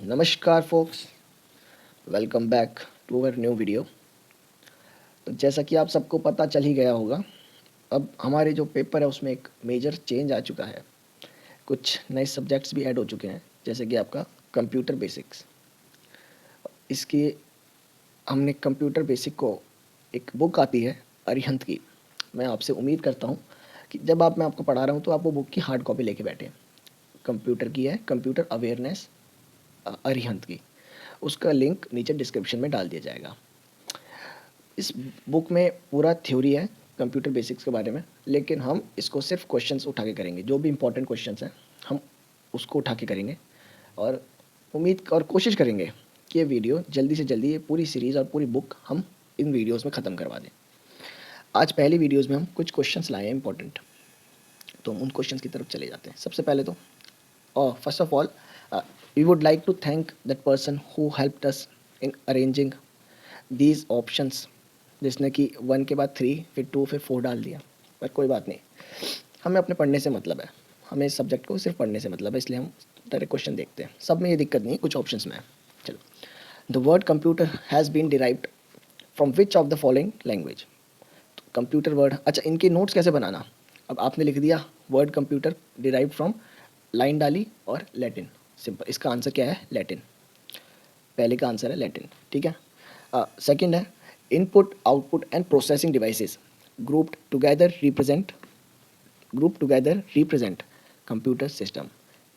नमस्कार folks, welcome back to our new video. तो जैसा कि आप सबको पता चल ही गया होगा, अब हमारे जो पेपर है उसमें एक मेजर चेंज आ चुका है। कुछ नए सब्जेक्ट्स भी ऐड हो चुके हैं, जैसे कि आपका कंप्यूटर बेसिक्स। इसके हमने कंप्यूटर बेसिक को एक बुक आती है अरिहंत की। मैं आपसे उम्मीद करता हूँ कि जब मैं आपको पढ़ा रहा हूँ तो आप वो बुक की हार्ड कॉपी लेके बैठे। कंप्यूटर की है, कंप्यूटर अवेयरनेस अरिहंत की। उसका लिंक नीचे डिस्क्रिप्शन में डाल दिया जाएगा। इस बुक में पूरा थ्योरी है कंप्यूटर बेसिक्स के बारे में, लेकिन हम इसको सिर्फ क्वेश्चंस उठा के करेंगे। जो भी इंपॉर्टेंट क्वेश्चंस हैं हम उसको उठा के करेंगे, और उम्मीद और कोशिश करेंगे कि ये वीडियो जल्दी से जल्दी, ये पूरी सीरीज़ और पूरी बुक हम इन वीडियोस में ख़त्म करवा दें। आज पहली वीडियोस में हम कुछ क्वेश्चंस लाए हैं इंपॉर्टेंट, तो हम उन क्वेश्चंस की तरफ चले जाते हैं। सबसे पहले तो first of all we would like to thank that person who helped us in arranging these options, जिसने कि 1 के बाद 3 फिर 2 फिर 4 डाल दिया। पर कोई बात नहीं, हमें अपने पढ़ने से मतलब है, हमें इस सब्जेक्ट को सिर्फ पढ़ने से मतलब है, इसलिए हम डायरेक्ट क्वेश्चन देखते हैं। सब में ये दिक्कत नहीं है, कुछ ऑप्शंस में है। चलो, the word computer has been derived from which of the following language. तो कंप्यूटर वर्ड, अच्छा इनके नोट्स कैसे बनाना। अब आपने लिख दिया word computer derive from, line डाली और लैटिन। सिंपल, इसका आंसर क्या है? लैटिन। पहले का आंसर है लैटिन, ठीक है। सेकंड है input output and processing devices group together represent computer system.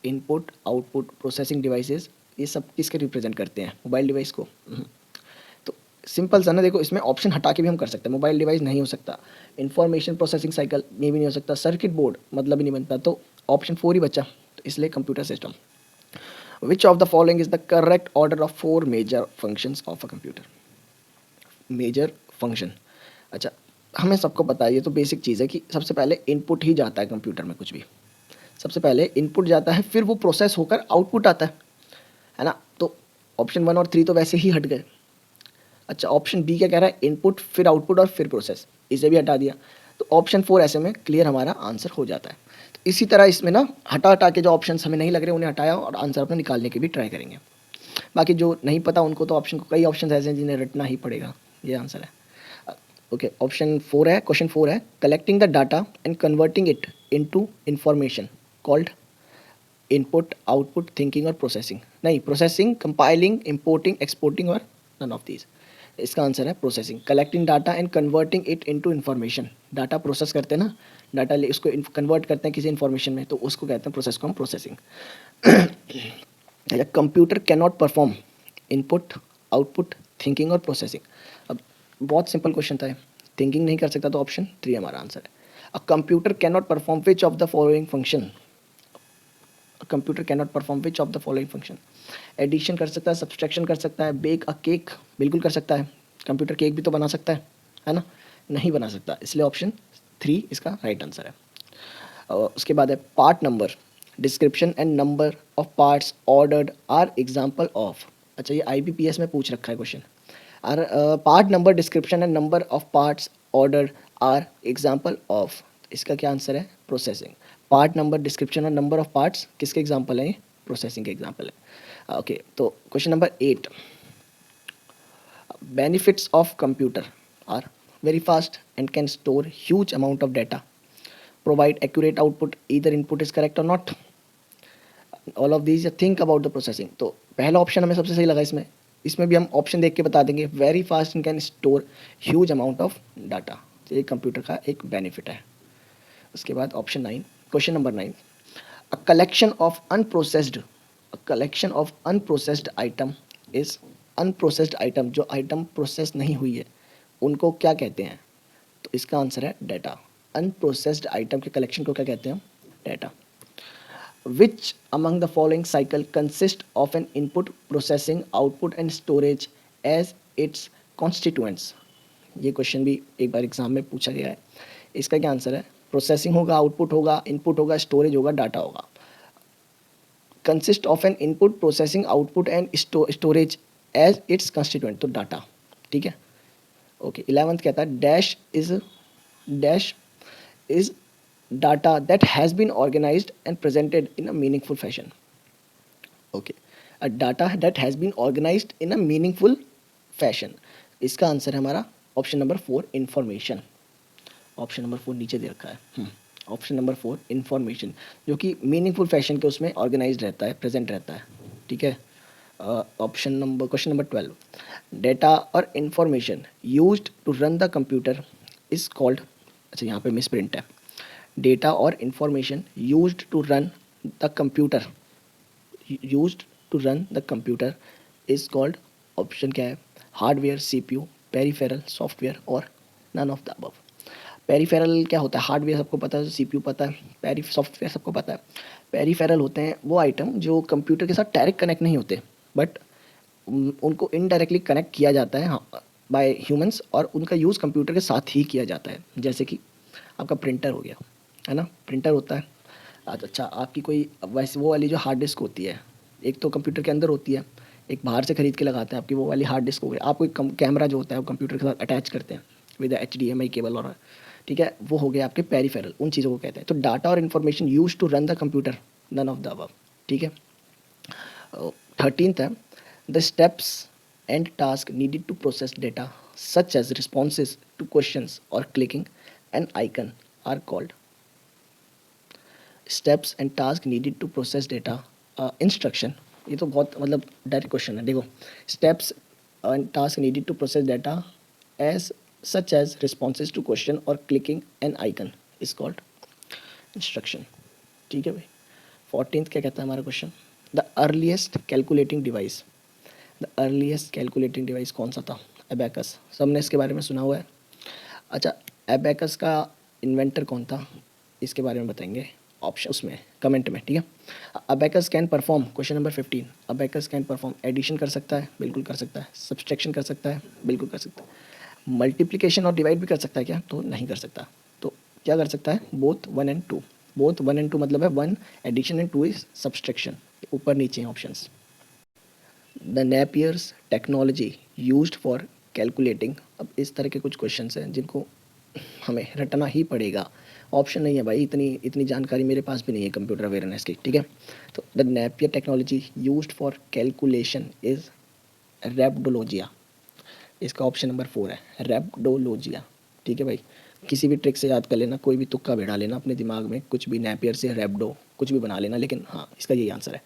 Input output processing devices, ये सब किसके रिप्रेजेंट करते हैं? मोबाइल डिवाइस को। तो सिंपल सा ना, देखो इसमें ऑप्शन हटा के भी हम कर सकते हैं। मोबाइल डिवाइस नहीं हो सकता, इंफॉर्मेशन प्रोसेसिंग साइकिल में भी नहीं हो सकता, सर्किट बोर्ड मतलब ही नहीं बनता, तो ऑप्शन 4 ही बचा। तो इसलिए computer system. Which of the following is the correct order of 4 major functions of a computer. Major function, अच्छा हमें सबको पता है, ये तो बेसिक चीज़ है कि सबसे पहले इनपुट ही जाता है कंप्यूटर में। कुछ भी सबसे पहले इनपुट जाता है, फिर वो प्रोसेस होकर आउटपुट आता है ना। तो ऑप्शन 1 और 3 तो वैसे ही हट गए। अच्छा, ऑप्शन बी क्या कह रहा है? इनपुट फिर आउटपुट और फिर प्रोसेस, इसे भी हटा दिया। तो ऑप्शन 4 ऐसे में क्लियर हमारा आंसर हो जाता है। तो इसी तरह इसमें ना हटा हटा के जो ऑप्शन हमें नहीं लग रहे उन्हें हटाया और आंसर अपने निकालने की भी ट्राई करेंगे। बाकी जो नहीं पता उनको तो ऑप्शन को, कई ऑप्शन ऐसे हैं जिन्हें रटना ही पड़ेगा। ये आंसर है। ओके, ऑप्शन 4 है, क्वेश्चन 4 है collecting the data and converting it into information called input output thinking और प्रोसेसिंग। नहीं, प्रोसेसिंग, कंपाइलिंग, इंपोर्टिंग, एक्सपोर्टिंग और नन ऑफ दीज। इसका आंसर है processing. Collecting data and converting it into information, data process करते हैं ना, data ले उसको कन्वर्ट करते हैं किसी इन्फॉर्मेशन में, तो उसको कहते हैं प्रोसेस को हम processing. Computer can not perform input output thinking और प्रोसेसिंग। अब बहुत सिंपल क्वेश्चन था, थिंकिंग नहीं कर सकता, तो ऑप्शन 3 हमारा आंसर है। A computer can not perform which of the following function. Computer can not perform which of the following function. Addition कर सकता है, सब्सट्रैक्शन कर सकता है, बेक अ केक बिल्कुल कर सकता है। कंप्यूटर केक भी तो बना सकता है ना? नहीं बना सकता, इसलिए ऑप्शन 3 इसका राइट आंसर है। उसके बाद है part number description and number of parts ordered are example of. अच्छा, ये IBPS में पूछ रखा है question. Are part number description and number of parts ordered are example of. इसका क्या आंसर है? प्रोसेसिंग। पार्ट नंबर डिस्क्रिप्शन और नंबर ऑफ पार्ट्स किसके एग्जाम्पल हैं? प्रोसेसिंग के एग्जाम्पल है। ओके, तो question number 8, benefits of computer are very fast and can store huge amount of data, provide accurate output, either input is correct or not, all of these, think about the processing। तो पहला option हमें सबसे सही लगा। इसमें इसमें भी हम ऑप्शन देख के बता देंगे, very fast and can store huge amount of data. तो ये कंप्यूटर का एक बेनिफिट है। उसके बाद option 9, question number 9, a collection of unprocessed item is, unprocessed item, जो आइटम प्रोसेस नहीं हुई है उनको क्या कहते हैं? तो इसका आंसर है डाटा। अनप्रोसेस्ड आइटम के कलेक्शन को क्या कहते हैं? Data. Which among the following cycle consist of an input processing output and storage as its constituents. ये क्वेश्चन भी एक बार एग्जाम में पूछा गया है। इसका क्या आंसर है? प्रोसेसिंग होगा, आउटपुट होगा, इनपुट होगा, स्टोरेज होगा, डाटा होगा। Consist of an input processing output and storage as its constituent, तो डाटा, ठीक है। ओके, 11th कहता है dash is data that has been organised and presented in a meaningful fashion. Okay, a data that has been organised in a meaningful fashion. इसका answer है हमारा option number 4 information. Option number 4 नीचे दे रखा है। Option number 4 information, जो कि meaningful fashion के उसमें ऑर्गेनाइज्ड रहता है, प्रेजेंट रहता है। ठीक है। क्वेश्चन नंबर 12, डेटा और information used to run the computer is called. अच्छा, यहाँ पे मिस प्रिंट है। डेटा और information used to run the computer, used to run the computer is called. Option क्या है? हार्डवेयर, सीपीयू, पेरिफेरल, सॉफ्टवेयर और none of the above. Peripheral क्या होता है? हार्डवेयर सबको पता है, सीपीयू पता है, सॉफ्टवेयर सबको पता है। पेरिफेरल होते हैं वो आइटम जो कंप्यूटर के साथ डायरेक्ट कनेक्ट नहीं होते, बट उनको इनडायरेक्टली कनेक्ट किया जाता है बाय ह्यूमंस, और उनका यूज़ कंप्यूटर के साथ ही किया जाता है। जैसे कि आपका प्रिंटर हो गया, है ना, प्रिंटर होता है। अच्छा, आपकी कोई वैसे वो वाली जो हार्ड डिस्क होती है, एक तो कंप्यूटर के अंदर होती है, एक बाहर से खरीद के लगाते हैं, आपकी वो वाली हार्ड डिस्क हो गई। आप कोई कैमरा जो होता है वो कंप्यूटर के साथ अटैच करते हैं विद HDMI केबल, और ठीक है, वो हो गए आपके पेरिफेरल, उन चीज़ों को कहते हैं। तो डाटा और information use to run the computer, none of the above. ठीक है। 13th है, the steps and task needed to process data such as responses to questions और clicking an icon are called. Steps and task needed to process data, instruction. ये तो बहुत मतलब direct question है। देखो, steps and task needed to process data as such as responses to question और clicking an icon is called instruction. ठीक है भाई। 14th क्या कहता है हमारा question? The earliest calculating device. The earliest calculating device कौन सा था? एबेकस। सबने इसके बारे में सुना हुआ है। अच्छा, एबेकस का इन्वेंटर कौन था, इसके बारे में बताएंगे ऑप्शन उसमें कमेंट में। ठीक है। Abacus can perform, question number 15, abacus can perform addition कर सकता है, बिल्कुल कर सकता है। सब्सट्रैक्शन कर सकता है, बिल्कुल कर सकता है। मल्टीप्लिकेशन और डिवाइड भी कर सकता है क्या? तो नहीं कर सकता। तो क्या कर सकता है? Both 1 and 2। बोथ 1 एंड 2 मतलब है 1 एडिशन एंड 2 इज सब्सट्रैक्शन। ऊपर नीचे हैं options. The Napier's technology used for calculating. अब इस तरह के कुछ क्वेश्चन हैं जिनको हमें रटना ही पड़ेगा। ऑप्शन नहीं है भाई, इतनी इतनी जानकारी मेरे पास भी नहीं है कंप्यूटर अवेयरनेस की। ठीक है। तो the Napier technology used for calculation is Rabdologia. इसका ऑप्शन नंबर 4 है, रैप्डोलॉजिया। ठीक है भाई। किसी भी ट्रिक से याद कर लेना, कोई भी तुक्का बिठा लेना अपने दिमाग में, कुछ भी नेपियर से रैप्डो कुछ भी बना लेना, लेकिन हाँ, इसका यही आंसर है।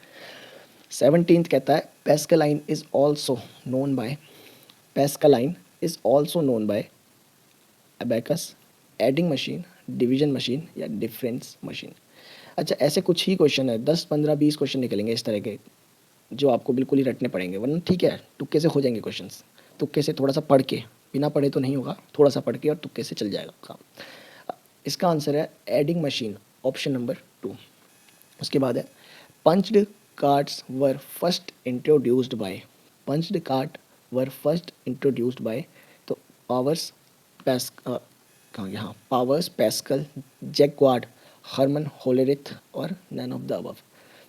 17th कहता है Pascaline is also known by, Pascaline is also known by abacus, adding machine, division machine या डिफरेंस मशीन। अच्छा, ऐसे कुछ ही क्वेश्चन है, 10 15 20 क्वेश्चन निकलेंगे इस तरह के, जो आपको बिल्कुल ही रटने पड़ेंगे, वरना ठीक है तुक्के से हो जाएंगे क्वेश्चंस। तुक्के से थोड़ा सा पढ़ के, बिना पढ़े तो नहीं होगा, थोड़ा सा पढ़ के और तुक्के से चल जाएगा काम। इसका आंसर है एडिंग मशीन, ऑप्शन नंबर 2। उसके बाद है punched cards were first introduced by, punched card were first introduced by. तो पावर्स पैस कहाँ गया? हाँ, Powers, Pascal, Jacquard, Herman Hollerith और नन ऑफ द अबव।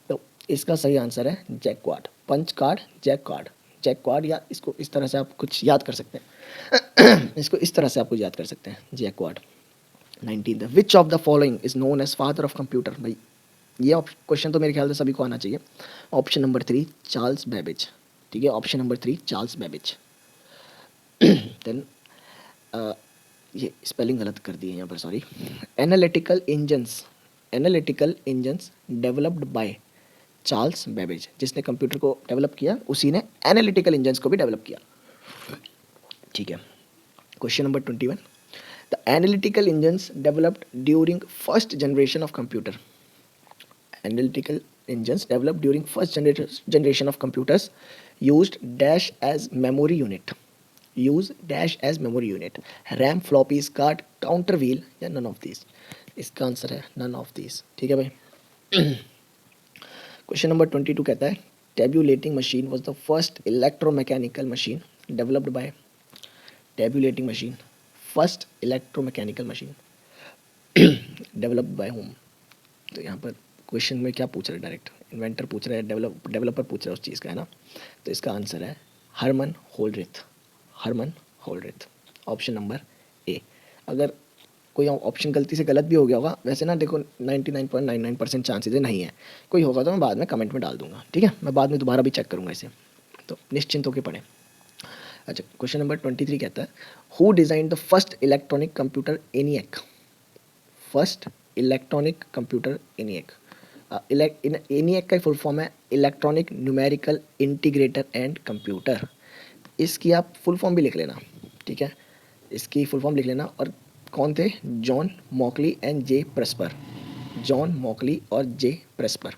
तो इसका सही आंसर है Jacquard. Punch card, Jacquard, Jacquard, या इसको इस तरह से आप कुछ याद कर सकते हैं इसको इस तरह से आप कुछ याद कर सकते हैं, Jacquard. 19th, which of the following is known as father of computer. भाई ये क्वेश्चन तो मेरे ख्याल से सभी को आना चाहिए। Option number 3 Charles Babbage. ठीक है, option number 3 Charles Babbage. Then ये स्पेलिंग गलत कर दी है यहाँ पर, sorry. Analytical engines, analytical engines developed by Charles Babbage. जिसने कंप्यूटर को डेवलप किया उसी ने एनालिटिकल इंजन्स को भी डेवलप किया। ठीक है। Question number 21, the analytical engines developed during first generation of computer. Analytical engines developed during first generation of computers used dash as memory unit. Use dash as memory unit. RAM, floppies, card, counter wheel या none of these. इसका answer है none of these. ठीक है भाई। Question number 22 कहता है tabulating machine was the first electromechanical machine developed by, tabulating machine, first electromechanical machine developed by whom। तो यहाँ पर क्वेश्चन में क्या पूछ रहा है? डायरेक्ट इन्वेंटर पूछ रहा है, डेवलपर पूछ रहा है उस चीज़ का, है ना। तो इसका आंसर है Herman Hollerith, Herman Hollerith, option number A. अगर कोई ऑप्शन गलती से गलत भी हो गया होगा, वैसे ना देखो 99.99% चांसेस है नहीं है, कोई होगा तो मैं बाद में कमेंट में डाल दूंगा, ठीक है, मैं बाद में दोबारा भी चेक करूँगा इसे, तो निश्चिंत होकर पढ़ें। अच्छा, क्वेश्चन नंबर 23 कहता है, who design the first electronic computer ENIAC? First electronic computer ENIAC। ENIAC का फुल फॉर्म है electronic numerical integrator and computer. इसकी आप फुल फॉर्म भी लिख लेना, ठीक है, इसकी फुल फॉर्म लिख लेना। और कौन थे? John मॉकली and J प्रेस्पर। जॉन मॉकली और जे प्रेस्पर।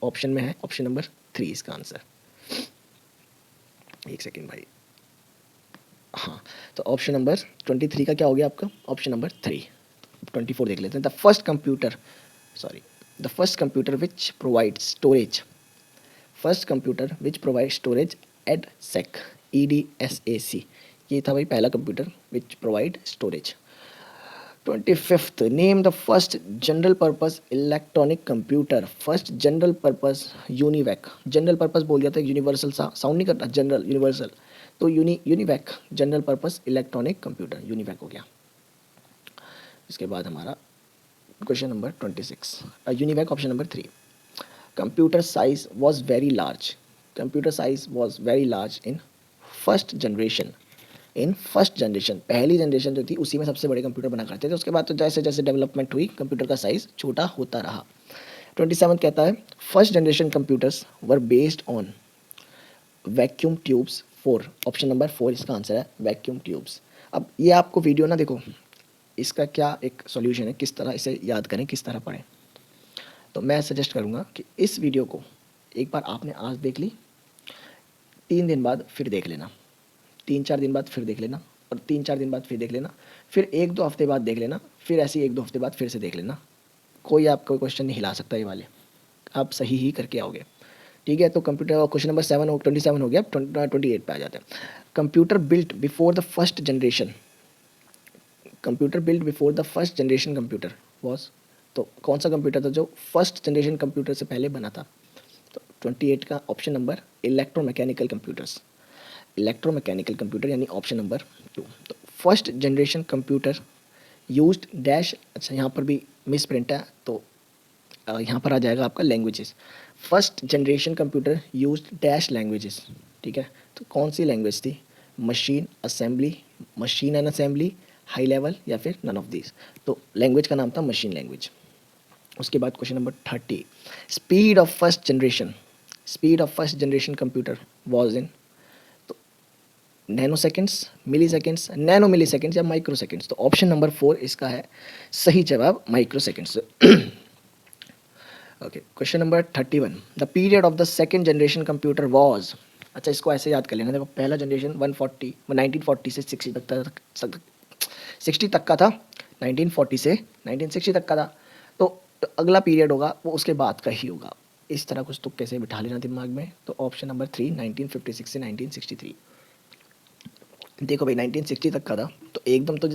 ऑप्शन में है ऑप्शन नंबर 3 इसका आंसर। एक सेकेंड भाई, हाँ, तो ऑप्शन नंबर 23 का क्या हो गया आपका? Option number 3। 24 देख लेते हैं। The first computer which provide storage, first computer which provide storage EDSAC, EDSAC, ये था भाई पहला computer which provide storage. 25th, name the first general purpose electronic computer. First general purpose UNIVAC. General purpose बोल दिया था, universal सा sound नहीं करता, जनरल यूनिवर्सल, तो UNIVAC general purpose electronic computer, UNIVAC हो गया। इसके बाद हमारा question number 26, UNIVAC option number 3। Computer size was very large, computer size was very large in first generation. In first generation, पहली जनरेशन जो थी उसी में सबसे बड़े कंप्यूटर बना करते थे, उसके बाद तो जैसे जैसे डेवलपमेंट हुई कंप्यूटर का साइज छोटा होता रहा। 27 कहता है, first generation computers were based on vacuum tubes. 4, option number 4 इसका आंसर है, वैक्यूम ट्यूब्स। अब ये आपको वीडियो ना देखो, इसका क्या एक सॉल्यूशन है, किस तरह इसे याद करें, किस तरह पढ़ें, तो मैं सजेस्ट करूँगा कि इस वीडियो को एक बार आपने आज देख ली, 3 दिन बाद फिर देख लेना, 3-4 दिन बाद फिर देख लेना, और 3-4 दिन बाद फिर देख लेना, फिर 1-2 हफ्ते बाद देख लेना, फिर ऐसे ही 1-2 हफ्ते बाद फिर से देख लेना। कोई आपको क्वेश्चन नहीं हिला सकता, ये वाले आप सही ही करके आओगे, ठीक है। तो कंप्यूटर क्वेश्चन नंबर 27 हो गया, 28 पे आ जाते हैं। Computer built before the first generation, computer built before the first generation computer was, तो कौन सा कंप्यूटर था जो फर्स्ट जनरेशन कंप्यूटर से पहले बना था? तो 28 का option number electromechanical computers, electromechanical computer यानी ऑप्शन नंबर 2। तो first generation computer used dash, अच्छा यहाँ पर भी मिस प्रिंट है, तो यहाँ पर आ जाएगा आपका languages. First generation computer used dash languages, ठीक है, तो कौन सी लैंग्वेज थी? Machine assembly, machine and assembly, high level, या फिर नन ऑफ दिस। तो लैंग्वेज का नाम था मशीन लैंग्वेज। उसके बाद question number 30, speed of first generation, speed of first generation computer was in, nanoseconds, milliseconds, nano milli seconds, या microseconds. तो ऑप्शन नंबर 4 इसका है सही जवाब, micro seconds. Okay, question number 31, the period of the second generation computer was, अच्छा इसको ऐसे याद कर लेना, देखो पहला जनरेशन 1940 से 60 तक का था, 1940 से 1960 तक का था, तो अगला पीरियड होगा वो उसके बाद का ही होगा। इस तरह कुछ तो कैसे बिठा लेना दिमाग में, तो ऑप्शन नंबर 3 1956 से 1963। देखो भाई 1960 तक का था तो एकदम तो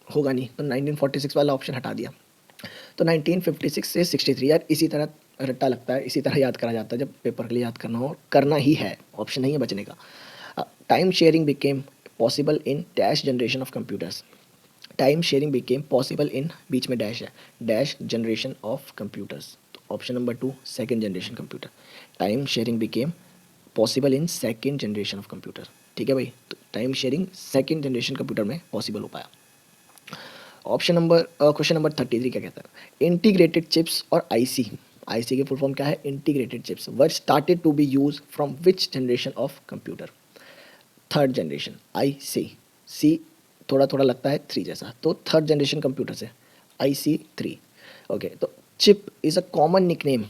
होगा नहीं, तो 1946 वाला ऑप्शन हटा दिया, तो 1956 से 63। यार इसी तरह रट्टा लगता है, इसी तरह याद करा जाता है, जब पेपर के लिए याद करना हो, करना ही है, ऑप्शन नहीं है बचने का। Time sharing became possible in dash generation of computers, time sharing became possible in, बीच में डैश है, डैश जनरेशन ऑफ कंप्यूटर्स। तो option number 2 second generation computer, time sharing became possible in second generation of computer, ठीक है भाई, तो time sharing second generation computer में possible हो पाया। ऑप्शन नंबर क्वेश्चन नंबर 33 क्या कहता है, इंटीग्रेटेड चिप्स और आईसी, आईसी की फुल फॉर्म क्या है? Integrated chips, were started to be use from which generation of computer? Third generation, IC, C थोड़ा थोड़ा लगता है 3 जैसा, तो थर्ड जनरेशन कंप्यूटर से आईसी 3। ओके, तो chip is a common nickname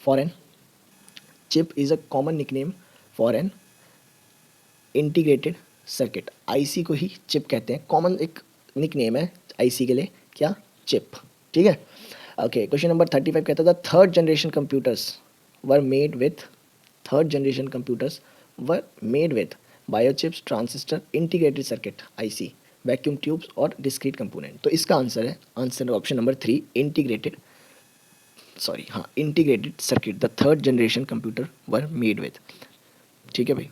for an, chip is a common nickname for an integrated circuit, IC को ही चिप कहते हैं, कॉमन एक निकनेम है आईसी के लिए, क्या? चिप, ठीक है। ओके, क्वेश्चन नंबर 35 कहता था, third generation computers were made with, third generation computers were made with biochips, transistor, integrated circuit IC, vacuum tubes और डिस्क्रीट कंपोनेंट। तो इसका आंसर है, answer option number 3 integrated, sorry हाँ, integrated circuit the third generation computer were made with, ठीक है भाई।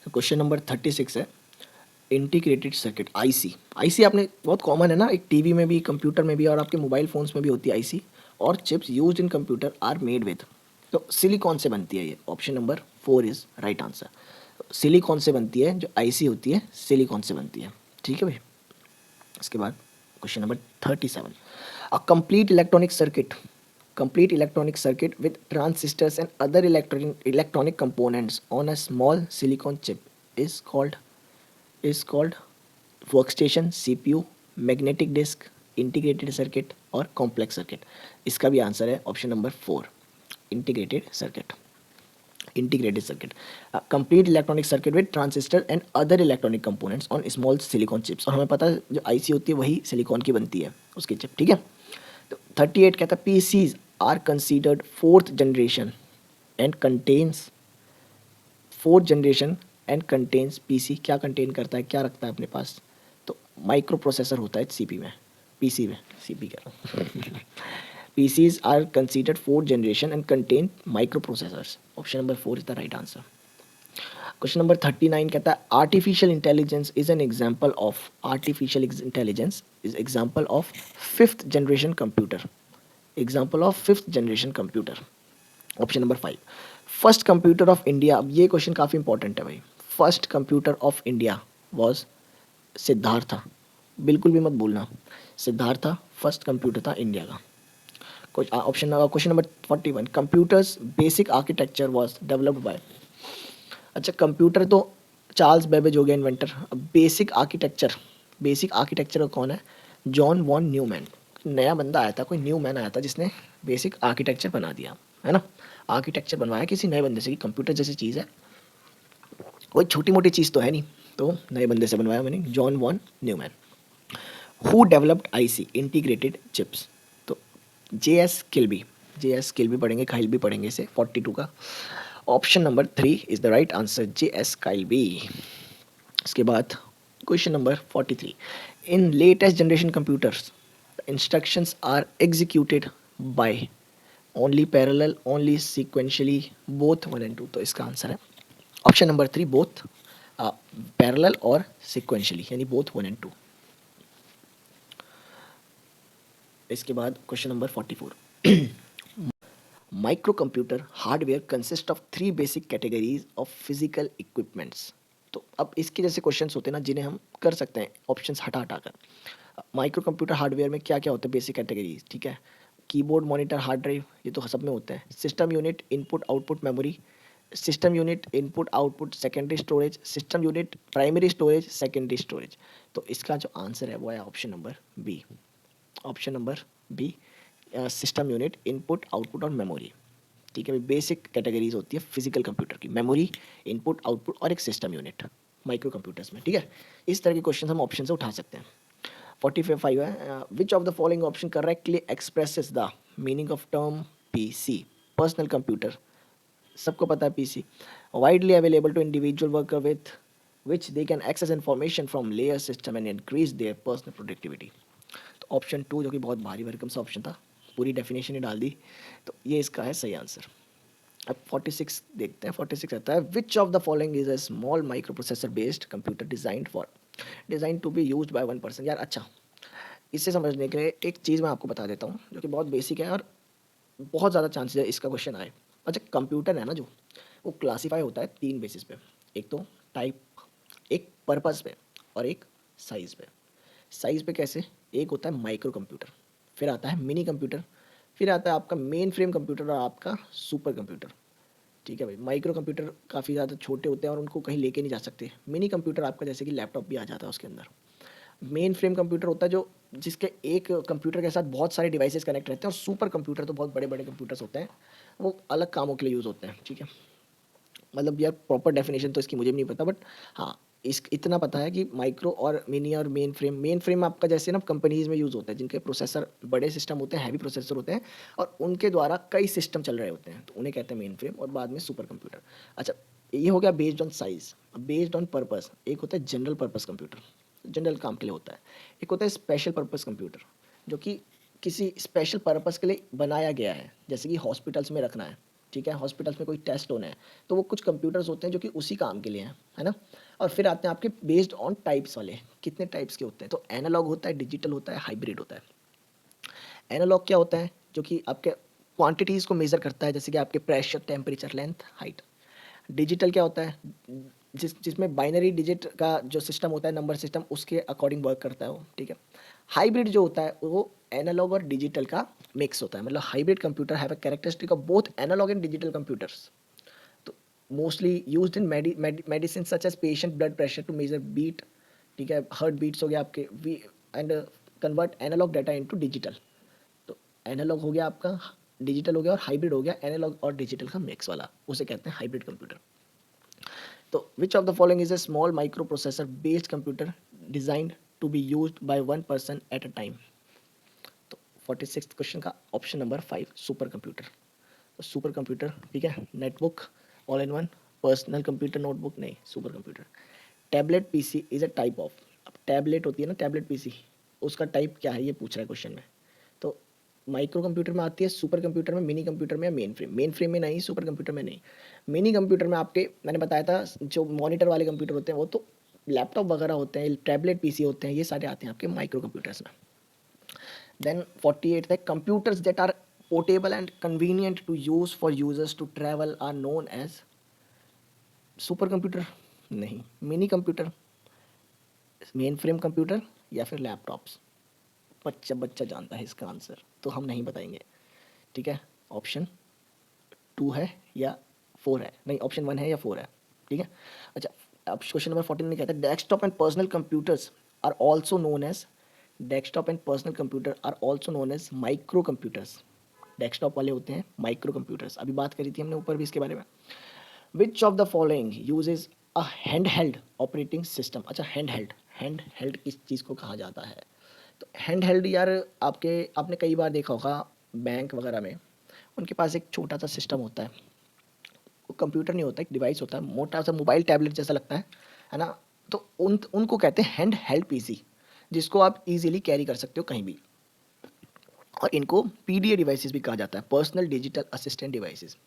Question number 36 है, integrated circuit, IC. IC आपने बहुत कॉमन है ना, एक टीवी में भी, कंप्यूटर में भी और आपके मोबाइल फ़ोन्स में भी होती है आईसी। और chips used in computer are made with, तो सिलिकॉन से बनती है ये। Option number 4 is right answer. Silicon से बनती है जो आईसी होती है, सिलिकॉन से बनती है। ठीक है भाई। इसके बाद question number 37, a complete electronic circuit with transistors and other electronic components on a small silicon chip is called workstation, CPU, magnetic disk, integrated circuit और कॉम्प्लेक्स सर्किट। इसका भी आंसर है option number 4, integrated circuit. Integrated circuit, complete electronic circuit with transistor and other electronic components on small silicon chips. और हमें पता है जो IC होती है वही सिलिकॉन की बनती है, उसकी चिप। ठीक है। तो 38 कहता है PCs are considered fourth generation and contains, fourth generation and contains PC, क्या कंटेन करता है, क्या रखता है अपने पास? तो माइक्रो प्रोसेसर होता है सीपी में, पीसी में, सीपी कह रहा हूँ। PCs are considered fourth generation and contain microprocessors. Option number 4 is the right answer. Question number 39 कहता है artificial intelligence is an example of, artificial intelligence is example of fifth generation computer. Example of fifth generation computer. Option number 5, first computer of India. अब ये क्वेश्चन काफ़ी important है भाई। First computer of India was Siddhartha, बिल्कुल भी मत भूलना, सिद्धार्था फर्स्ट कंप्यूटर था इंडिया का। Question number 41, computer's basic architecture was developed by. अच्छा, कंप्यूटर तो चार्ल्स बेबेज हो गया इन्वेंटर। अब बेसिक आर्किटेक्चर कौन है? John von Neumann. नया बंदा आया था, कोई न्यू मैन आया था जिसने बेसिक आर्किटेक्चर बना दिया, है ना। आर्किटेक्चर बनवाया किसी नए बंदे से कि कंप्यूटर जैसी चीज़ है, कोई छोटी मोटी चीज़ तो है नहीं, तो नए बंदे से बनवाया मैंने, John von Neumann. Who developed IC, integrated chips? तो जे एस किल्बी पढ़ेंगे, खाइल भी पढ़ेंगे इसे, 42 का। Option number 3 is the right answer, J S. Kilby. इसके बाद question number 43, in latest generation computers instructions are executed by only parallel, only sequentially, both 1 and 2। तो इसका आंसर है ऑप्शन नंबर 3, बोथ पैरेलल और सीक्वेंशियली, यानी बोथ 1 and 2। इसके बाद question number 44, micro computer hardware consist of 3 basic categories of physical equipments. तो अब इसके जैसे क्वेश्चंस होते हैं ना जिन्हें हम कर सकते हैं ऑप्शंस हटा कर। माइक्रो कंप्यूटर हार्डवेयर में क्या क्या होता है बेसिक कैटेगरीज? ठीक है, कीबोर्ड, मॉनिटर, हार्ड ड्राइव, ये तो सब में होता है। System unit, input output memory, system unit, input output secondary storage, system unit, primary storage, secondary storage. तो इसका जो आंसर है वो है option number B. Option number B, system unit, input output और मेमोरी। ठीक है, बेसिक कैटेगरीज होती है फिजिकल कंप्यूटर की, मेमोरी, इनपुट आउटपुट और एक सिस्टम यूनिट माइक्रो कंप्यूटर्स में। ठीक है, इस तरह के क्वेश्चन हम ऑप्शन से उठा सकते हैं। 45 है, which of the following option correctly expresses the meaning of term PC? Personal computer, सबको पता है PC, widely available to individual worker with which they can access information from layer system and increase their personal productivity. तो option 2 जो कि बहुत भारी भरकम सा ऑप्शन था, पूरी डेफिनेशन ही डाल दी, तो ये इसका है सही आंसर। अब 46 देखते हैं। 46 रहता है, which of the following is a small micro processor based computer design to be used by 1 person. यार अच्छा, इससे समझने के लिए एक चीज़ मैं आपको बता देता हूँ जो कि बहुत बेसिक है और बहुत ज़्यादा चांसेस है इसका क्वेश्चन आए। अच्छा, कंप्यूटर है ना जो, वो क्लासीफाई होता है 3 बेसिस पे। एक तो टाइप, एक पर्पस पे और एक साइज़ पे। साइज़ पे कैसे? एक होता है माइक्रो कंप्यूटर, फिर आता है मिनी कंप्यूटर, फिर आता है आपका मेन फ्रेम कंप्यूटर और आपका सुपर कंप्यूटर। ठीक है भाई, माइक्रो कंप्यूटर काफ़ी ज़्यादा छोटे होते हैं और उनको कहीं लेके नहीं जा सकते। मिनी कंप्यूटर आपका जैसे कि लैपटॉप भी आ जाता है उसके अंदर। मेन फ्रेम कंप्यूटर होता है जो जिसके एक कंप्यूटर के साथ बहुत सारे डिवाइसेस कनेक्ट रहते हैं, और सुपर कंप्यूटर तो बहुत बड़े बड़े कंप्यूटर्स होते हैं, वो अलग कामों के लिए यूज़ होते हैं। ठीक है, मतलब यार प्रॉपर डेफिनेशन तो इसकी मुझे भी नहीं पता, बट हाँ इस इतना पता है कि माइक्रो और मिनी और मेन फ्रेम आपका जैसे ना कंपनीज में यूज़ होता है जिनके प्रोसेसर बड़े सिस्टम होते हैं, हैवी प्रोसेसर होते हैं और उनके द्वारा कई सिस्टम चल रहे होते हैं, तो उन्हें कहते हैं मेन फ्रेम, और बाद में सुपर कंप्यूटर। अच्छा, ये हो गया based on size. Based on purpose, एक होता है जनरल पर्पस कंप्यूटर, जनरल काम के लिए होता है। एक होता है स्पेशल पर्पस कंप्यूटर, जो कि किसी स्पेशल पर्पस के लिए बनाया गया है, जैसे कि हॉस्पिटल्स में रखना है, ठीक है, हॉस्पिटल्स में कोई टेस्ट होना है तो वो कुछ कंप्यूटर्स होते हैं जो कि उसी काम के लिए हैं, है ना। और फिर आते हैं आपके बेस्ड ऑन टाइप्स वाले, कितने टाइप्स के होते हैं, तो एनालॉग होता है, डिजिटल होता है, हाइब्रिड होता है। एनालॉग क्या होता है, जो कि आपके क्वांटिटीज़ को मेज़र करता है, जैसे कि आपके pressure, temperature, length, height. Digital क्या होता है, जिसमें बाइनरी डिजिट का जो सिस्टम होता है, नंबर सिस्टम, उसके अकॉर्डिंग वर्क करता है वो, ठीक है। हाइब्रिड जो होता है वो एनालॉग और डिजिटल का मिक्स होता है, मतलब hybrid computer have a characteristic of both analogue and digital computers. तो mostly used in medicine such as patient blood pressure to measure beat, ठीक है, हार्ट बीट्स हो गया आपके, we and convert analogue data into digital. तो analogue हो गया आपका, डिजिटल हो गया, और हाइब्रिड हो गया एनालॉग और डिजिटल का मिक्स वाला, उसे कहते हैं हाइब्रिड कंप्यूटर। तो which of the following is a small micro processor based computer designed to be used by one person at a time. तो 46 क्वेश्चन का ऑप्शन नंबर 5 सुपर कंप्यूटर। तो सुपर कंप्यूटर, ठीक है, netbook, all in one, personal computer, notebook नहीं, super computer. Tablet PC is a type of, अब tablet होती है ना, टैबलेट पीसी, उसका टाइप क्या है ये पूछ रहा है क्वेश्चन में। तो माइक्रो कंप्यूटर में आती है, सुपर कंप्यूटर में, मिनी कंप्यूटर में, या मेन फ्रेम में नहीं, सुपर कंप्यूटर में नहीं। मिनी कंप्यूटर में आपके, मैंने बताया था, जो मॉनिटर वाले कंप्यूटर होते हैं वो तो लैपटॉप वगैरह होते हैं, टैबलेट पीसी होते हैं, ये सारे आते हैं आपके माइक्रो कंप्यूटर्स में। देन 48 है, computers that are portable and convenient to use for users to travel are known as super computer नहीं, mini computer, mainframe computer, या फिर लैपटॉप्स। बच्चा बच्चा जानता है इसका आंसर, तो हम नहीं बताएंगे, ठीक है। ऑप्शन 2 है या 4 है, नहीं ऑप्शन 1 है या 4 है, ठीक है। अच्छा, अब क्वेश्चन नंबर 14 में कहता है desktop and personal computers are also known as, desktop and personal computer are also known as micro computers. डेस्कटॉप वाले होते हैं माइक्रो कंप्यूटर्स, अभी बात करी थी हमने ऊपर भी इसके बारे में। विच of the following usage a hand held operating system. अच्छा, हैंड हेल्ड किस चीज़ को कहा जाता है, तो हैंड हेल्ड यार, आपने कई बार देखा होगा बैंक वगैरह में, उनके पास एक छोटा सा सिस्टम होता है, वो कंप्यूटर नहीं होता, एक डिवाइस होता है, मोटा सा मोबाइल टैबलेट जैसा लगता है ना। तो उनको कहते हैं हैंड हेल्ड पीसी, जिसको आप इजीली कैरी कर सकते हो कहीं भी। और इनको पीडीए डिवाइसेस भी कहा जाता है, personal digital assistant devices,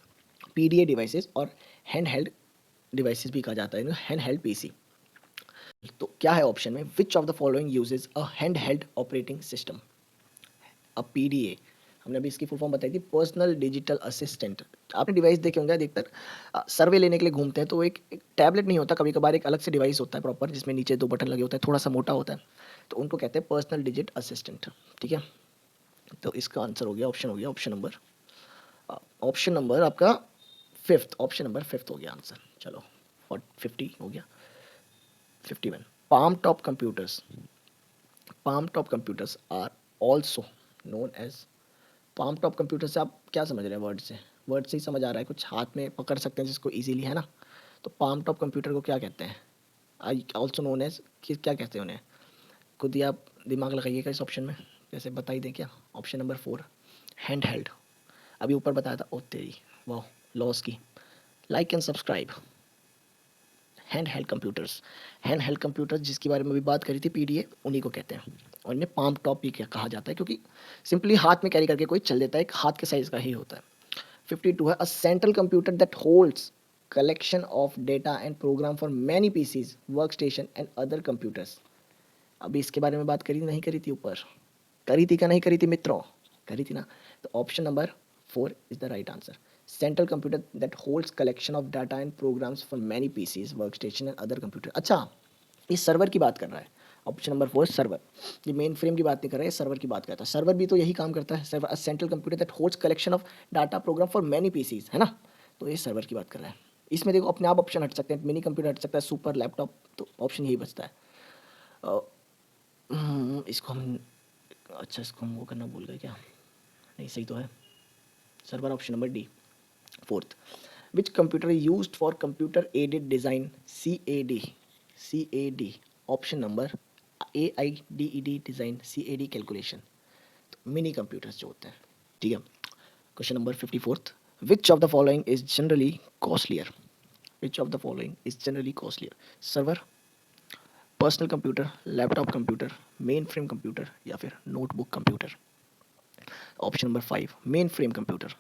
PDA devices, और हैंड हेल्ड डिवाइसेस भी कहा जाता है हैंड हेल्ड पीसी। तो क्या है ऑप्शन में, विच of the following usage a hand held operating system. अब पीडीए, हमने अभी इसकी फुल फॉर्म बताई थी, पर्सनल डिजिटल असिस्टेंट। आपने डिवाइस देखे होंगे अधिकतर, सर्वे लेने के लिए घूमते हैं तो एक टैबलेट नहीं होता, कभी कभार एक अलग से डिवाइस होता है प्रॉपर, जिसमें नीचे 2 बटन लगे होते हैं, थोड़ा सा मोटा होता है, तो उनको कहते हैं पर्सनल डिजिट असिस्टेंट, ठीक है। तो इसका आंसर हो गया, ऑप्शन हो गया, ऑप्शन नंबर आपका 5th, ऑप्शन नंबर 5th हो गया आंसर। चलो, और 50 हो गया। 51, palm top computers, palm top computers are also known as, palm top computer से आप क्या समझ रहे हैं, वर्ड से, वर्ड से ही समझ आ रहा है, कुछ हाथ में पकड़ सकते हैं जिसको इजीली, है ना। तो palm top कंप्यूटर को क्या कहते हैं, आई ऑल्सो नोन एज, क्या कहते हैं उन्हें, खुद ही आप दिमाग लगाइएगा इस ऑप्शन में, जैसे बताई दें क्या। ऑप्शन नंबर 4 हैंड हेल्ड, अभी ऊपर बताया था, ओ तेरी वाह, लॉस की। Like and subscribe. Hand held computers, hand held computers जिसके बारे में भी बात करी थी, पीडीए, उन्हीं को कहते हैं। और इन्हें पाम टॉप भी क्या कहा जाता है, क्योंकि सिंपली हाथ में कैरी करके कोई चल देता है, एक हाथ के साइज का ही होता है। 52 है, a central computer that holds collection of data and program for many PCs, work station and other computers. अभी इसके बारे में बात करी नहीं करी थी ऊपर, करी थी क्या नहीं करी थी मित्रों, करी थी ना। तो option number 4 is the right answer, central computer that holds collection of data and programs for many PCs, work station and other computer. अच्छा, ये सर्वर की बात कर रहा है, ऑप्शन नंबर 4 सर्वर, ये मेन फ्रेम की बात नहीं कर रहा है, सर्वर की बात करता है। सर्वर भी तो यही काम करता है, server central computer that holds collection of data program for many PCs, है ना। तो ये सर्वर की बात कर रहा है। इसमें देखो अपने आप ऑप्शन हट सकते हैं, मिनी कंप्यूटर हट सकता है, सुपर लैपटॉप, तो ऑप्शन यही बचता है। इसको हम, अच्छा इसको हम वो करना भूल गए क्या, नहीं सही तो है, server option number D. 4th, which computer use for computer aided design, C A D, option number AIDED design, CAD calculation. तो मिनी कंप्यूटर्स जो होते हैं, ठीक है। Question number 54th, which of the following is generally costlier, which of the following is generally costlier, server, personal computer, laptop computer, mainframe computer, या फिर notebook computer. Option number 5 mainframe computer,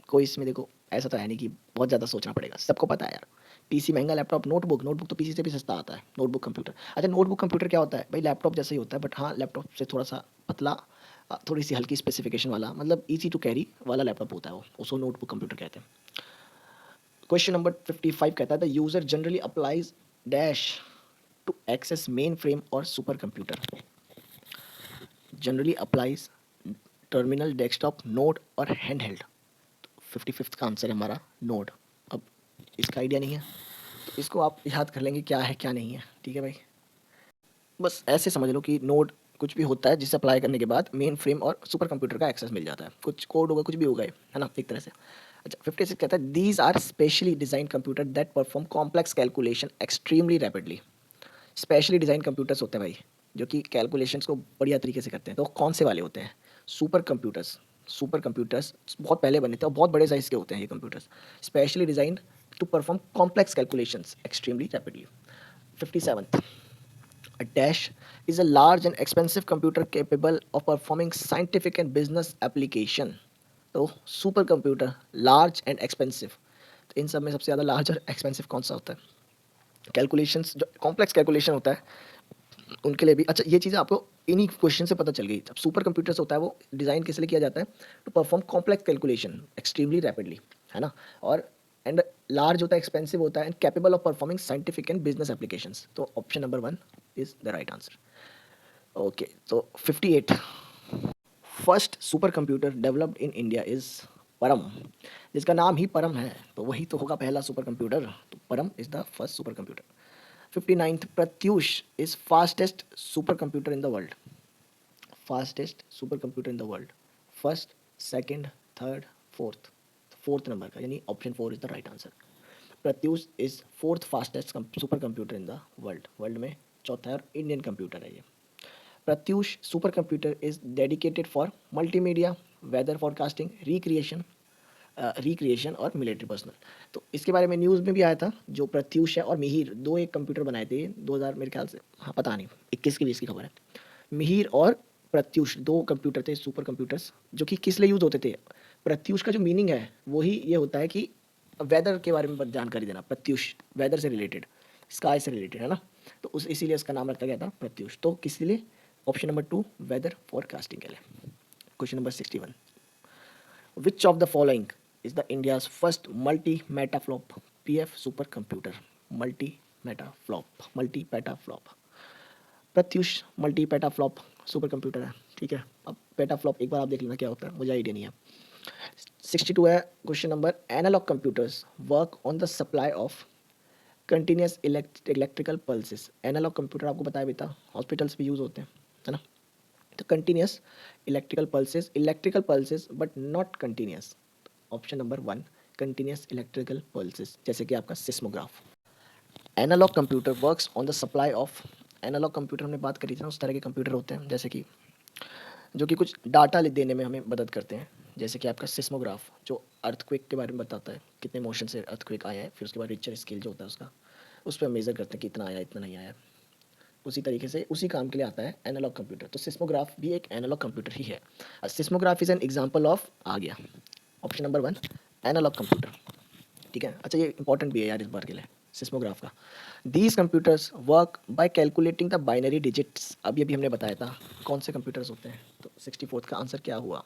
कोई इसमें देखो ऐसा तो है नहीं कि बहुत ज़्यादा सोचना पड़ेगा, सबको पता है यार। पीसी महंगा, लैपटॉप नोटबुक, नोटबुक तो पीसी से भी सस्ता आता है, नोटबुक कंप्यूटर। अच्छा नोटबुक कंप्यूटर क्या होता है भाई, लैपटॉप जैसा ही होता है, बट हाँ लैपटॉप से थोड़ा सा पतला, थोड़ी सी हल्की स्पेसिफिकेशन वाला, मतलब ईजी टू कैरी वाला लैपटॉप होता है वो, उसको नोटबुक कंप्यूटर कहते हैं। क्वेश्चन नंबर 55 कहता है the user generally applies dash to access mainframe और super computer. Generally applies terminal, desktop, node और हैंड हेल्ड। 55th का आंसर है हमारा नोड। अब इसका आइडिया नहीं है तो इसको आप याद कर लेंगे क्या है क्या नहीं है, ठीक है भाई। बस ऐसे समझ लो कि नोड कुछ भी होता है जिसे अप्लाई करने के बाद मेन फ्रेम और सुपर कंप्यूटर का एक्सेस मिल जाता है, कुछ कोड होगा कुछ भी होगा है ना, एक तरह से। अच्छा 56 कहता है these are specially design computer that perform complex calculation extremely rapidly. Specially design computers होते हैं भाई जो कि कैलकुलेशंस को बढ़िया तरीके से करते हैं, तो कौन से वाले होते हैं? Super computers. सुपर कंप्यूटर्स बहुत पहले बने थे और बहुत बड़े साइज़ के होते हैं ये computers, specially designed to perform complex calculations extremely rapidly. 57th, a dash is a large and expensive computer capable of performing scientific and business application। तो super computer large and expensive, तो इन सब में सबसे ज़्यादा लार्ज और expensive कौन सा होता है? कैलकुलेशंस जो कॉम्प्लेक्स कैलकुलेशन होता है उनके लिए भी। अच्छा ये चीज़ें आपको इन्हीं क्वेश्चन से पता चल गई। अब सुपर कंप्यूटर्स होता है वो डिज़ाइन किस लिए किया जाता है? To perform complex calculation extremely rapidly, है ना। और एंड लार्ज होता है, एक्सपेंसिव होता है and capable of performing scientific and business applications. तो option number 1 is the right answer. Okay तो 58, first super computer developed in India is Param. जिसका नाम ही परम है तो वही तो होगा पहला सुपर कंप्यूटर, तो Param is the first super computer. 59th, Pratyush is fastest super computer in the world. Fastest super computer in the world, first, second, third, fourth. Fourth number का यानी option 4 is the right answer. Pratyush is fourth fastest super computer in the world, world में चौथा है और Indian computer है ये। Pratyush super computer is dedicated for multimedia, weather forecasting, recreation और military personal. तो इसके बारे में न्यूज़ में भी आया था, जो प्रत्यूष है और मिहिर दो एक कंप्यूटर बनाए थे 2000 मेरे ख्याल से, हाँ पता नहीं 21 की 20 की खबर है। मिहिर और प्रत्यूष दो कंप्यूटर थे सुपर कंप्यूटर्स, जो कि किस लिए यूज़ होते थे? प्रत्यूष का जो मीनिंग है वही ये होता है कि वेदर के बारे में जानकारी देना। प्रत्यूष वेदर से रिलेटेड, स्काई से रिलेटेड, है ना। तो उस इसीलिए इसका नाम रखा गया था प्रत्यूष। तो किस लिए? ऑप्शन नंबर 2 वेदर फोरकास्टिंग के लिए। Question number 61, which of the following is the India's first multi-petaflop PF supercomputer? multi-petaflop Pratyush multi petaflop super computer है, ठीक है। अब पेटाफ्लॉप एक बार आप देख लेना क्या होता है, मुझे आइडिया नहीं है। 62 है question number, analog computers work on the supply of continuous electrical pulses. Analog computer आपको बताया भी था, हॉस्पिटल्स भी यूज़ होते हैं, है ना। तो continuous electrical pulses but not continuous. Option number 1 continuous electrical pulses, जैसे कि आपका seismograph. Analog computer works on the supply of, analog computer हमने बात करी थी ना, उस तरह के कंप्यूटर होते हैं जैसे कि जो कि कुछ डाटा देने में हमें मदद करते हैं, जैसे कि आपका सिस्मोग्राफ जो अर्थक्वेक के बारे में बताता है, कितने मोशन से अर्थक्वेक आया है, फिर उसके बाद रिक्टर स्केल जो होता है उसका, उस पर मेज़र करते हैं कि इतना आया इतना नहीं आया। उसी तरीके से उसी काम के लिए आता है एनालॉग कंप्यूटर। तो सिस्मोग्राफ भी एक एनालॉग कंप्यूटर ही है। Seismograph is an example of, आ गया ऑप्शन नंबर 1 एनालॉग कंप्यूटर, ठीक है। अच्छा ये इंपॉर्टेंट भी है यार इस बार के लिए सिस्मोग्राफ का। These computers work by calculating the binary digits. अभी अभी हमने बताया था कौन से कंप्यूटर्स होते हैं, तो 64th का आंसर क्या हुआ?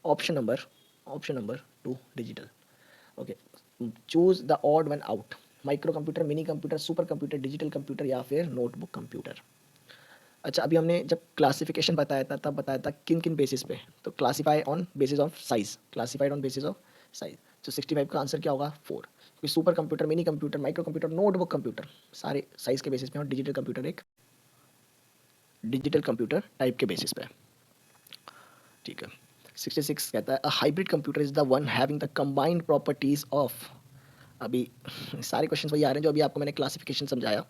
Option number 2 digital. Okay, choose the odd one out, micro computer, mini computer, super computer, digital computer या फिर नोटबुक कंप्यूटर। अच्छा अभी हमने जब क्लासिफिकेशन बताया था तब बताया था किन किन बेसिस पे, तो classify on basis of size, classified on basis of size. तो 65 का आंसर क्या होगा? 4, क्योंकि super computer, mini computer, micro computer, notebook computer सारे साइज के बेसिस पे, और डिजिटल कंप्यूटर एक डिजिटल कंप्यूटर टाइप के बेसिस पे, ठीक है। 66 कहता है a hybrid computer is the one having the combined properties of. अभी सारे क्वेश्चन वही आ रहे हैं जो अभी आपको मैंने क्लासिफिकेशन समझाया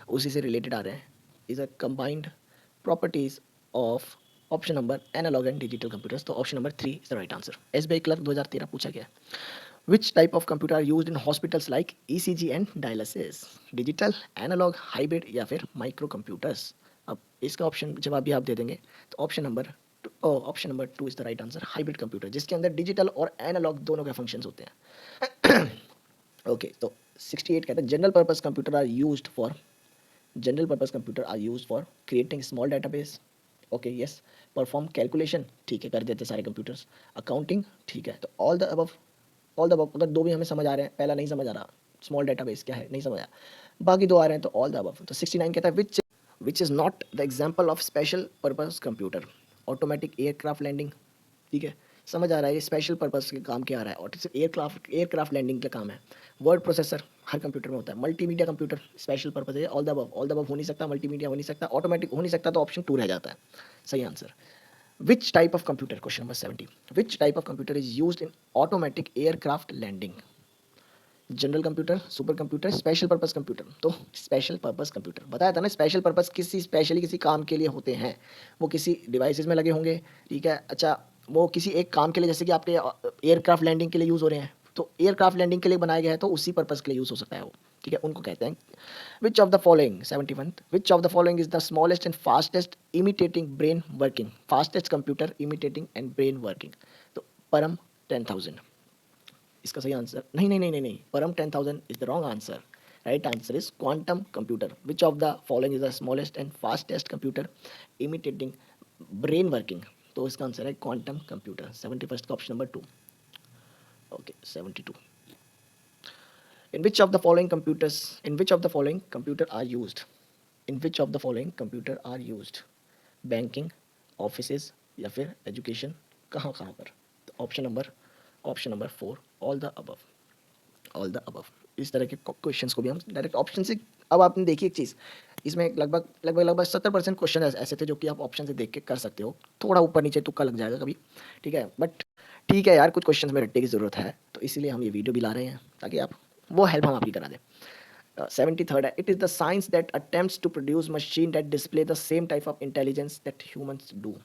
उसी से रिलेटेड आ रहे हैं। Is a combined properties of, option number analogue and digital computers. तो option number 3 is the right answer. SBI clerk 2013 पूछा गया। Which type of computer are used in hospitals like ECG and dialysis? Digital, analogue, hybrid या फिर micro computers? अब इसका option जवाब भी आप दे देंगे, तो option number option number 2 is the right answer, hybrid computer, जिसके अंदर डिजिटल और एनालॉग दोनों के फंक्शंस होते हैं। ओके, तो 68 कहता है general purpose computer are used for, general purpose computer are used for creating small database. Okay yes. Perform calculation, ठीक है, कर देते सारे कंप्यूटर्स। अकाउंटिंग, ठीक है। तो all the above, all the above, अगर दो भी हमें समझ आ रहे हैं, पहला नहीं समझ आ रहा, स्मॉल डेटाबेस क्या है नहीं समझ आया, बाकी दो आ रहे हैं तो ऑल द अबव। तो 69 कहता है which is not the example of special purpose computer, automatic aircraft landing, ठीक है, समझ आ रहा है ये स्पेशल पर्पस के काम क्या आ रहा है, और एयरक्राफ्ट लैंडिंग का काम है। वर्ड प्रोसेसर हर कंप्यूटर में होता है। मल्टीमीडिया कंप्यूटर स्पेशल पर्पस है। All the above, all the above हो नहीं सकता, मल्टीमीडिया हो नहीं सकता, ऑटोमेटिक हो नहीं सकता, तो ऑप्शन 2 रह जाता है सही answer. Which type of computer, question number 70, which type of computer is used in automatic aircraft landing, general computer, super computer, special purpose computer. तो स्पेशल पर्पस कंप्यूटर बताया था ना, स्पेशल पर्पस किसी स्पेशली किसी काम के लिए होते हैं, वो किसी डिवाइसेस में लगे होंगे, ठीक है। अच्छा, वो किसी एक काम के लिए, जैसे कि आपके एयरक्राफ्ट लैंडिंग के लिए यूज़ हो रहे हैं, तो एयरक्राफ्ट लैंडिंग के लिए बनाया गया है, तो उसी पर्पस के लिए यूज़ हो सकता है वो, ठीक है, उनको कहते हैं। विच of the following, 71, which of the following is the smallest and fastest imitating brain working, fastest computer imitating and brain working. तो परम 10,000 इसका सही आंसर, नहीं नहीं नहीं नहीं नहीं, परम 10,000 is the wrong answer. Right answer is quantum computer. Which of the following is the smallest and fastest computer imitating brain working. तो इसका आंसर है क्वांटम कंप्यूटर। 71 का option number 2। Okay 72, in which of the following computers, in which of the following computer are used, in which of the following computer are used, banking, offices, या फिर education, कहाँ कहाँ पर। तो option number 4, all the above, all the above. इस तरह के questions को भी हम डायरेक्ट ऑप्शन से, अब आपने देखी एक चीज़, इसमें लगभग 70% क्वेश्चन ऐसे थे जो कि आप ऑप्शन से देख के कर सकते हो। थोड़ा ऊपर नीचे तुक्का लग जाएगा कभी, ठीक है, बट ठीक है यार, कुछ क्वेश्चंस में रट्टे की ज़रूरत है, तो इसीलिए हम ये वीडियो भी ला रहे हैं ताकि आप वो हेल्प हम आपकी करा दें। 73rd है, it is the science that attempts to produce machine that display the same type of intelligence that humans do.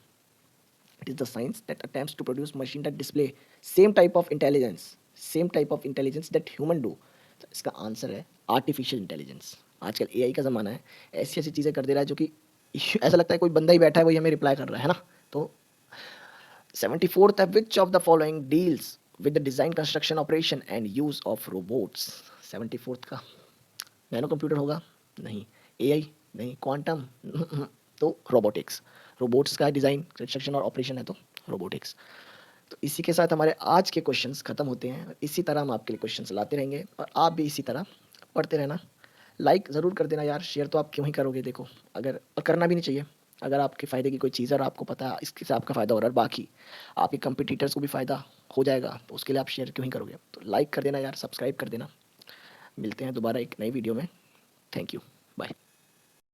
It is the science that attempts to produce machine that display same type of intelligence, same type of intelligence that human do. तो इसका answer है artificial intelligence. आजकल AI का ज़माना है, ऐसी ऐसी चीज़ें कर दे रहा है जो कि ऐसा लगता है कोई बंदा ही बैठा है वही हमें रिप्लाई कर रहा है ना। तो 74th है, which of the following deals with the design construction operation and use of robots. 74th का नैनो कंप्यूटर होगा, नहीं। एआई, नहीं। क्वांटम, तो रोबोटिक्स, रोबोट्स का डिज़ाइन कंस्ट्रक्शन और ऑपरेशन है तो रोबोटिक्स। तो इसी के साथ हमारे आज के क्वेश्चंस खत्म होते हैं। इसी तरह हम आपके लिए क्वेश्चंस लाते रहेंगे और आप भी इसी तरह पढ़ते रहना। लाइक ज़रूर कर देना यार, शेयर तो आप क्यों ही करोगे, देखो अगर, और करना भी नहीं चाहिए, अगर आपके फ़ायदे की कोई चीज़ है और आपको पता है इसके से आपका फ़ायदा हो रहा है, बाकी आपके कंपटीटर्स को भी फ़ायदा हो जाएगा, तो उसके लिए आप शेयर क्यों ही करोगे। तो लाइक कर देना यार, सब्सक्राइब कर देना। मिलते हैं दोबारा एक नई वीडियो में। Thank you, bye.